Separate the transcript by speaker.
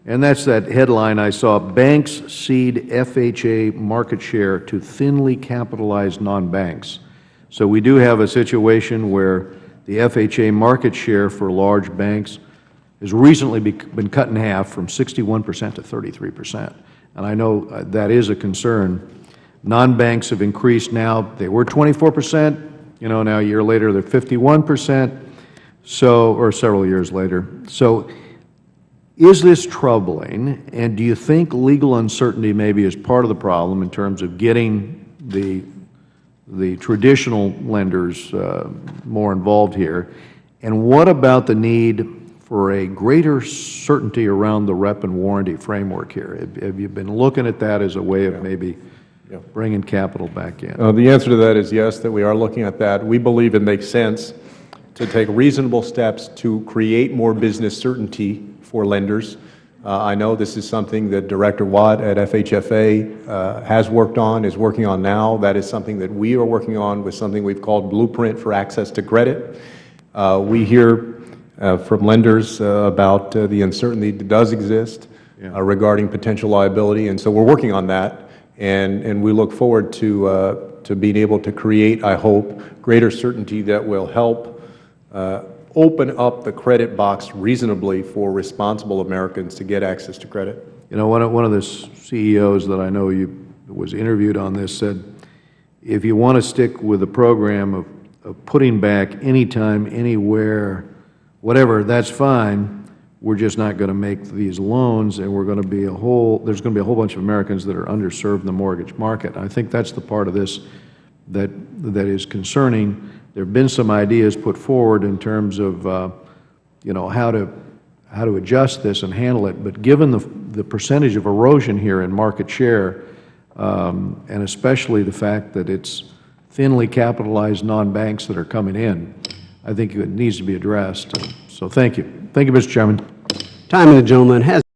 Speaker 1: And that's that headline I saw, banks cede FHA market share to thinly capitalized non-banks. So we do have a situation where the FHA market share for large banks has recently been cut in half from 61% to 33%. And I know that is a concern. Non-banks have increased now. They were 24%. You know, now a year later they're 51%. So, or several years later. So, is this troubling? And do you think legal uncertainty maybe is part of the problem in terms of getting the traditional lenders more involved here? And what about the need for a greater certainty around the rep and warranty framework here? Have you been looking at that as a way of maybe bringing capital back in?
Speaker 2: The answer to that is yes, that we are looking at that. We believe it makes sense to take reasonable steps to create more business certainty for lenders. I know this is something that Director Watt at FHFA has worked on, is working on now. That is something that we are working on with something we've called Blueprint for Access to Credit. We hear from lenders about the uncertainty that does exist regarding potential liability, and so we're working on that, and we look forward to being able to create, I hope, greater certainty that will help open up the credit box reasonably for responsible Americans to get access to credit.
Speaker 1: You know, one of the CEOs that I know was interviewed on this said, if you want to stick with the program of putting back anytime, anywhere, whatever, that's fine. We're just not going to make these loans, and we're going to be there's going to be a whole bunch of Americans that are underserved in the mortgage market. I think that's the part of this that is concerning. There have been some ideas put forward in terms of, you know, how to adjust this and handle it. But given the percentage of erosion here in market share, and especially the fact that it's thinly capitalized non-banks that are coming in, I think it needs to be addressed. So thank you. Thank you, Mr. Chairman.
Speaker 3: Time of the gentleman has